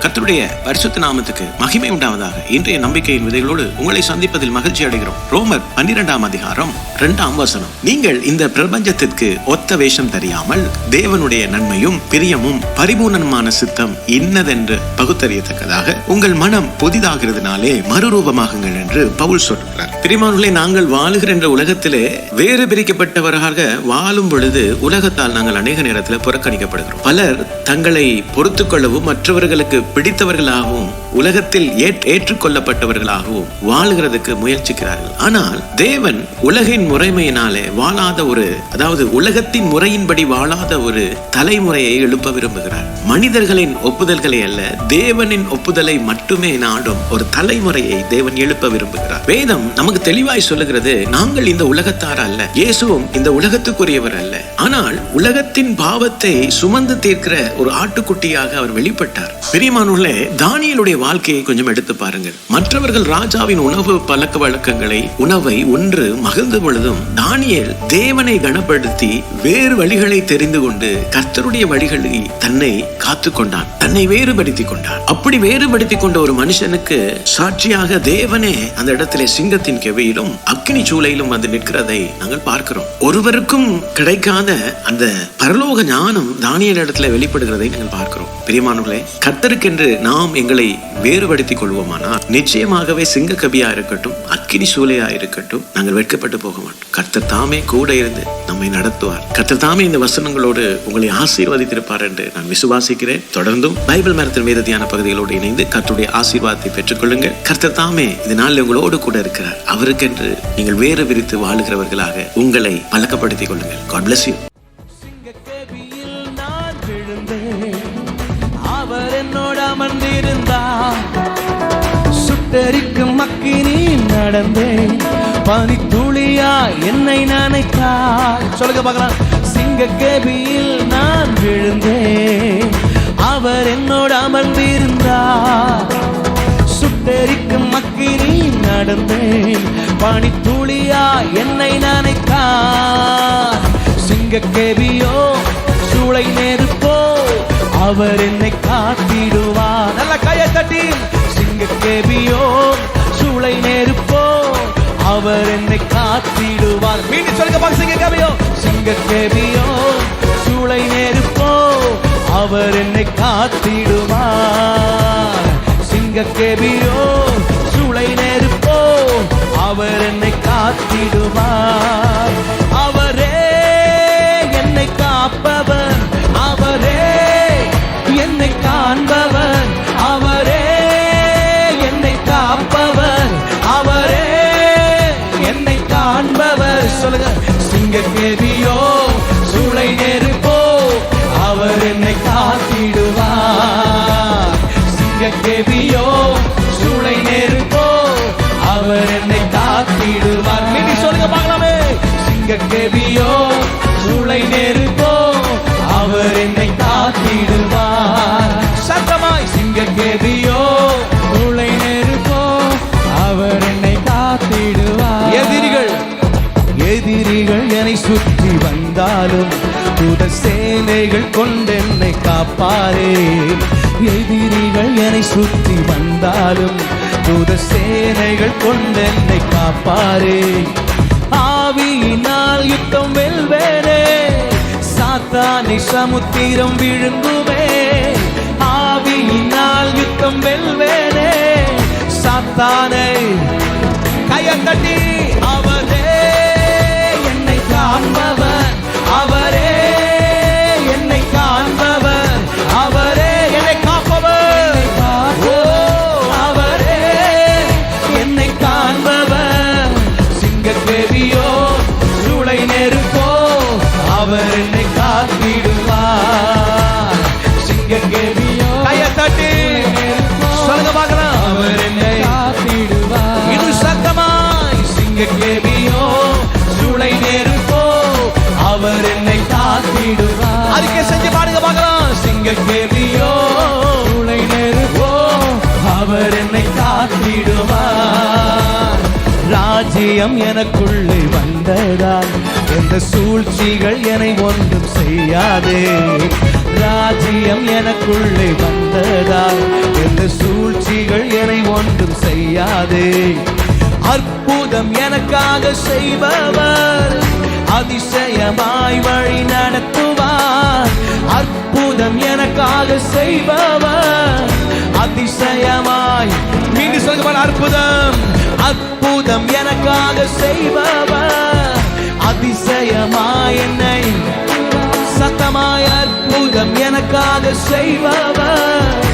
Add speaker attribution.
Speaker 1: கர்த்தருடைய பரிசுத்த நாமத்துக்கு மகிமை உண்டாவதாக. இன்றைய நம்பிக்கையின் விதைகளோடு உங்களை சந்திப்பதில் மகிழ்ச்சி அடைகிறோம். ரோமர் 12ஆம் அதிகாரம் 2ஆம் வசனம். நீங்கள் இந்த பிரபஞ்சத்திற்கு ஒத்த வேஷம் தெரியாமல் தேவனுடைய நன்மையும் பிரியமும் பரிபூர்ணமான சித்தம் இன்னதென்று பகுத்தறியத்தக்கதாக உங்கள் மனம் புதிதாகிறதுனாலே மறுரூபமாகுங்கள் என்று பவுல் சொல்கிறார். பிரியமானவர்களே, நாங்கள் வாழுகிற என்ற உலகத்திலே வேறு பிரிக்கப்பட்டவராக வாழும் பொழுது உலகத்தால் நாங்கள் அநேக நேரத்தில் புறக்கணிக்கப்படுகிறோம். பலர் தங்களை பொறுத்துக் கொள்ளவும் மற்றவர்களுக்கு பிடித்தவர்களாகவும் உலகத்தில் ஏற்றுக்கொள்ளப்பட்டவர்களாகவும் வாழுகிறதுக்கு முயற்சிக்கிறார்கள். ஆனால் தேவன் உலகின் முறைமையினாலே வாழாத அதாவது உலகத்தின் முறையின்படி வாழாத ஒரு தலைமுறையை எழுப்ப விரும்புகிறார். மனிதர்களின் ஒப்புதல்களை அல்ல, தேவனின் ஒப்புதலை மட்டுமே நாடும் ஒரு தலைமுறையை தேவன் எழுப்ப விரும்புகிறார். வேதம் நமக்கு தெளிவாய் சொல்லுகிறது, நாங்கள் இந்த உலகத்தார் அல்ல, இயேசுவும் இந்த உலகத்துக்குரியவர் அல்ல. ஆனால் உலகத்தின் பாவத்தை சுமந்து தீர்க்கிற ஒரு ஆட்டுக்குட்டியாக அவர் வெளிப்பட்டார். பிரியமானவர்களே, தானியேலுடைய வாழ்க்கையை கொஞ்சம் எடுத்து பாருங்கள். மற்றவர்கள் ராஜாவின் உணவு பழக்க வழக்கங்களை உணவை ஒன்று மகிழ்ந்த பொழுதும் தானியேல் தேவனை கனப்படுத்தி வேறு வழிகளை தெரிந்து கொண்டு கர்த்தருடைய வழிகளை தன்னை காத்து கொண்டான், தன்னை வேறுபடுத்திக் கொண்டான். அப்படி வேறுபடுத்திக் கொண்ட ஒரு மனுஷனுக்கு சாட்சியாக தேவனே அந்த இடத்திலே சிங்கத்தின் கெவியிலும் அக்கினி சூளையிலும் வந்து நிற்கிறதை நாங்கள் பார்க்கிறோம். ஒருவருக்கும் கிடைக்காத அந்த பரலோக ஞானம் தானியேல் இடத்துல வெளிப்படுகிறதை நாங்கள் பார்க்கிறோம். பிரியமானவர்களே, கர்த்தருக்கென்று நாம் எங்களை வேறுபடுத்திக் கொள்வோமானால் நிச்சயமாகவே சிங்க கபியா இருக்கட்டும், அக்கினி சூளையா இருக்கட்டும், நாங்கள் வெட்கப்பட்டு போக மாட்டோம். கர்த்தர் தாமே கூட இருந்து நம்மை நடத்துவார். கர்த்தர் தாமே இந்த வசனங்களோடு உங்களை ஆசீர்வதித்திருப்பார் என்று நான் விசுவாசிக்கிறேன். தொடர்ந்தும் பைபிள் மரத்தின் வேத தியான பகுதிகளோடு இணைந்து கர்த்தருடைய ஆசீர்வாதத்தை பெற்றுக் கொள்ளுங்கள். கர்த்தர் தாமே இதனால் உங்களோடு கூட இருக்கிறார். அவருக்கென்று நீங்கள் வேறு விரித்து வாழுகிறவர்களாக உங்களை பழக்கப்படுத்திக் கொள்ளுங்கள். God bless you.
Speaker 2: அவர் என்னோட அமர்ந்திருந்தார், சுட்டரிக்கும் அக்கினி நடந்தேன், பனித்துளியா என்னை நினைத்தார். சொல்லுங்க பார்க்கலாம். சிங்கக்கேபியில் நான் விழுந்தேன், அவர் என்னோட அமர்ந்திருந்தார், சுட்டரிக்கும் அக்கினி நடந்தேன், பனித்துளியா என்னை நினைத்தார். சிங்கக்கேபியோ சூளை நெருப்போ அவர் என்னை காத்திடுவார். நல்ல கையை தட்டி. சிங்கக்கேபியோ சூளை நெருப்போ அவர் என்னை காத்திடுவார். மீண்டும் சொல்லுங்க பாருங்க. சிங்கக்கேபியோ சிங்கக்கேபியோ சூளை நெருப்போ அவர் என்னை காத்திடுவார். சிங்கக்கேபியோ சூளை நெருப்போ அவர் என்னை காத்திடுவார். அவரே என்னை காப்பவர், அவரே என்னை காண்பவர், அவரே என்னை காப்பவர், அவரே என்னை காண்பவர். சொல்லுங்க. சிங்கக்கேபியோ சூளை நெருப்போ அவர் என்னை காத்திடுவார். சிங்கக்கேபியோ சூளை நெருப்போ அவர் என்னை காத்திடுவார். மீண்டும் சொல்லுங்க பார்க்கலாமே. சிங்கக்கேபியோ சூளை நெருப்போ அவர் என்னை காத்திடுவார். சத்தமாய். சிங்கக்கேபியோ சூளை நெருப்போ அவர் என்னை காத்திடுவார். எதிரிகள் என்னை சுற்றி வந்தாலும் தூத சேனைகள் கொண்டென்னை காப்பாரே. எதிரிகள் என்னை சுற்றி வந்தாலும் தூத சேனைகள் கொண்டென்னை காப்பாரே. ஆவியினால் யுத்தம் வெல்வேனே, சாத்தானை சமுத்திரம் விழுங்குவே. ஆவியினால் யுத்தம் வெல்வேனே, சாத்தானை. கையை தட்டி. அவரே என்னை காண்பவர், அவரே என்னை காண்பவர், அவரே என்னை காப்பவர். ஓ, அவரே என்னை காண்பவர். சிங்கக்கேபியோ சூளை நெருப்போ அவர் என்னை காத்திடுவார். சிங்கக்கேபியோ. கையை தட்டி. சொல்லுங்க பார்க்கலாம். அவர் என்னை காத்திடுவார். இன்னும் சத்தமாய். சிங்கக்கேபியோ சூளை நெருப்போ அவர் என்னை காத்திடுவார். அதுக்கே செஞ்சு பாடுங்க பார்க்கலாம். சிங்கக்கேபியோ சூளை நெருப்போ அவர் என்னை காத்திடுவார். ராஜ்யம் எனக்குள்ளே வந்ததால் எந்த சூழ்ச்சிகள் என்னை ஒன்றும் செய்யாதே. ராஜ்யம் எனக்குள்ளே வந்ததால் தெரியாதே. அற்புதம் எனக்காக செய்பவர் அதிசயமாய் வழி நடத்துவார். அற்புதம் எனக்காக செய்பவர் அதிசயமாய். மீண்டும் சொல்லுங்க, அற்புதம் அற்புதம் எனக்காக செய்பவர் அதிசயமாய் என்னை சத்தமாய். அற்புதம் எனக்காக செய்பவர்